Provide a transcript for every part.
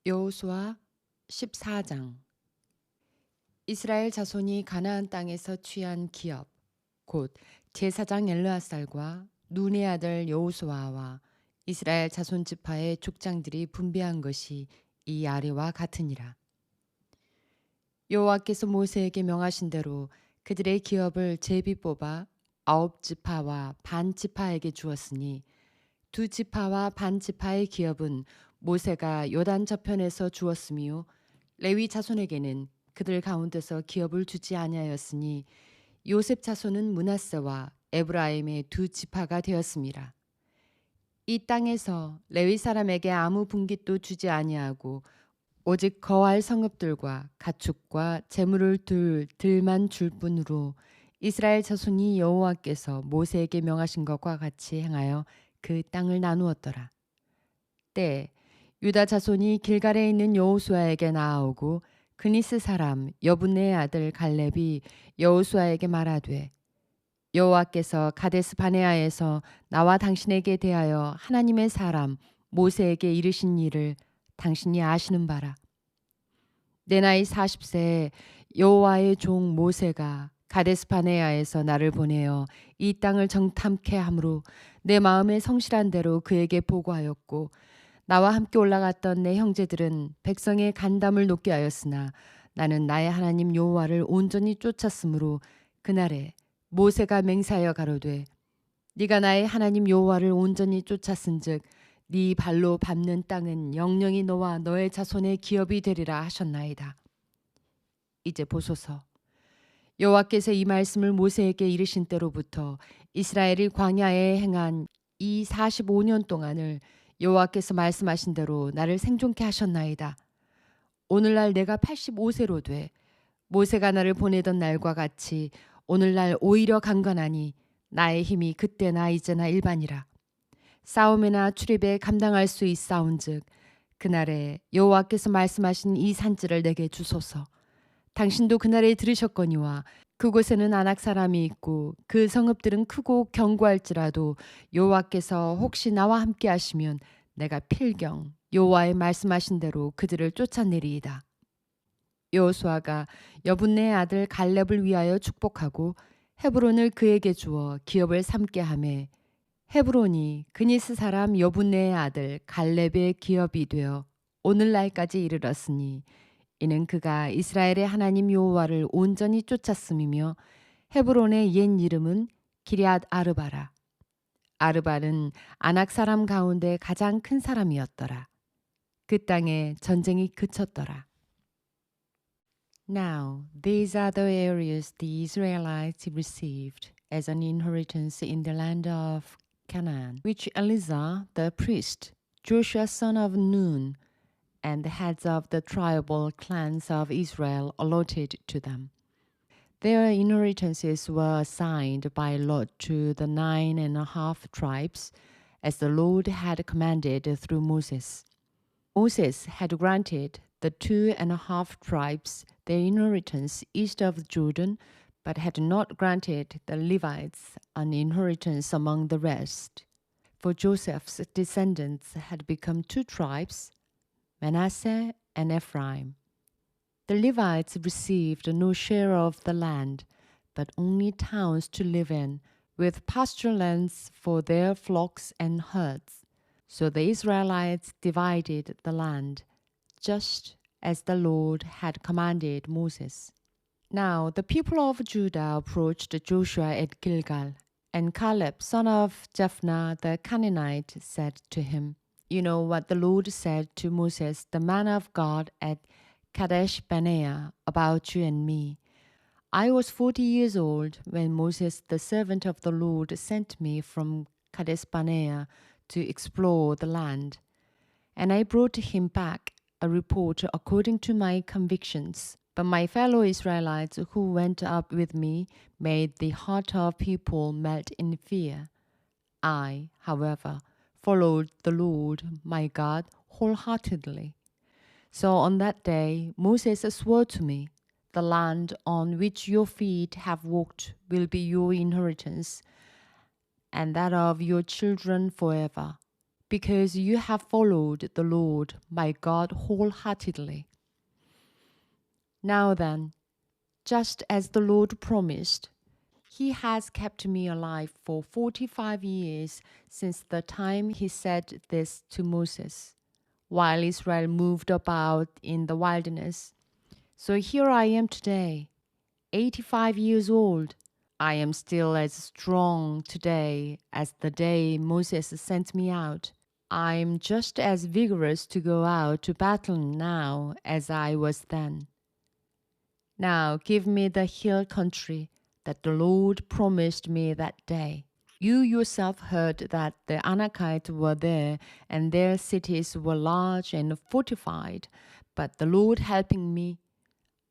여호수아 14장. 이스라엘 자손이 가나안 땅에서 취한 기업, 곧 제사장 엘르아살과 눈의 아들 여호수아와 이스라엘 자손 지파의 족장들이 분배한 것이 이 아래와 같으니라. 여호와께서 모세에게 명하신 대로 그들의 기업을 제비 뽑아 9지파와 반 지파에게 주었으니 2지파와 반 지파의 기업은 모세가 요단 저편에서 주었으며 레위 자손에게는 그들 가운데서 기업을 주지 아니하였으니 요셉 자손은 므낫세와 에브라임의 2지파가 되었습니다. 이 땅에서 레위 사람에게 아무 분깃도 주지 아니하고 오직 거할 성읍들과 가축과 재물을 둘 들만 줄 뿐으로 이스라엘 자손이 여호와께서 모세에게 명하신 것과 같이 행하여 그 땅을 나누었더라. 때 유다 자손이 길갈에 있는 여호수아에게 나아오고 그니스 사람 여분네의 아들 갈렙이 여호수아에게 말하되 여호와께서 가데스 바네아에서 나와 당신에게 대하여 하나님의 사람 모세에게 이르신 일을 당신이 아시는 바라. 내 나이 40세에 여호와의 종 모세가 가데스 바네아에서 나를 보내어 이 땅을 정탐케 함으로 내 마음에 성실한 대로 그에게 보고하였고 나와 함께 올라갔던 내 형제들은 백성의 간담을 높게 하였으나 나는 나의 하나님 여호와를 온전히 쫓았으므로 그날에 모세가 맹세하여 가로되 네가 나의 하나님 여호와를 온전히 쫓았은즉 네 발로 밟는 땅은 영영이 너와 너의 자손의 기업이 되리라 하셨나이다. 이제 보소서. 여호와께서 이 말씀을 모세에게 이르신 때로부터 이스라엘이 광야에 행한 이 45년 동안을 여호와께서 말씀하신 대로 나를 생존케 하셨나이다. 오늘날 내가 85세로 돼 모세가 나를 보내던 날과 같이 오늘날 오히려 강건하니 나의 힘이 그때나 이제나 일반이라. 싸움이나 출입에 감당할 수 있사온즉 그날에 여호와께서 말씀하신 이 산지를 내게 주소서. 당신도 그날에 들으셨거니와 그곳에는 아낙 사람이 있고 그 성읍들은 크고 견고할지라도 여호와께서 혹시 나와 함께 하시면 내가 필경 여호와의 말씀하신 대로 그들을 쫓아내리이다. 여호수아가 여분네의 아들 갈렙을 위하여 축복하고 헤브론을 그에게 주어 기업을 삼게 하매 헤브론이 그니스 사람 여분네의 아들 갈렙의 기업이 되어 오늘날까지 이르렀으니 이는 그가 이스라엘의 하나님 여호와를 온전히 쫓았음이며 헤브론의 옛 이름은 기럇 아르바라. 아르바는 아낙 사람 가운데 가장 큰 사람이었더라. 그 땅에 전쟁이 그쳤더라. Now these are the areas the Israelites received as an inheritance in the land of Canaan, which Eleazar the priest, Joshua son of Nun, and the heads of the tribal clans of Israel allotted to them. Their inheritances were assigned by lot to the 9.5 tribes, as the Lord had commanded through Moses. Moses had granted the 2.5 tribes their inheritance east of Jordan, but had not granted the Levites an inheritance among the rest. For Joseph's descendants had become 2 tribes, Manasseh and Ephraim. The Levites received no share of the land, but only towns to live in, with pasture lands for their flocks and herds. So the Israelites divided the land, just as the Lord had commanded Moses. Now the people of Judah approached Joshua at Gilgal, and Caleb, son of Jephunneh the Canaanite, said to him, You know what the Lord said to Moses, the man of God, at Kadesh Barnea, about you and me. I was 40 years old when Moses, the servant of the Lord, sent me from Kadesh Barnea to explore the land. And I brought him back a report according to my convictions. But my fellow Israelites who went up with me made the heart of people melt in fear. I, however, followed the Lord my God wholeheartedly. So on that day Moses swore to me, The land on which your feet have walked will be your inheritance, and that of your children forever. because you have followed the Lord my God wholeheartedly. Now then, just as the Lord promised, He has kept me alive for 45 years since the time He said this to Moses, while Israel moved about in the wilderness. So here I am today, 85 years old. I am still as strong today as the day Moses sent me out. I am just as vigorous to go out to battle now as I was then. Now give me the hill country that the Lord promised me that day. You yourself heard that the Anakites were there, and their cities were large and fortified. But the Lord helping me,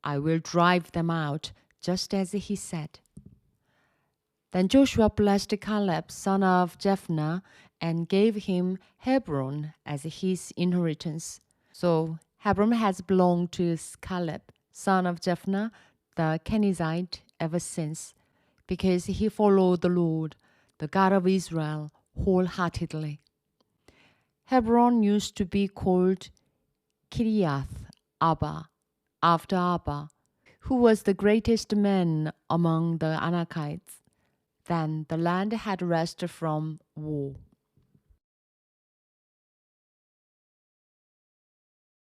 I will drive them out, just as He said. Then Joshua blessed Caleb, son of Jephunneh, and gave him Hebron as his inheritance. So Hebron has belonged to Caleb, son of Jephunneh, the Kenizzite, ever since, because he followed the Lord, the God of Israel, wholeheartedly. Hebron used to be called Kiriath Abba, after Abba, who was the greatest man among the Anakites. Then the land had rest from war.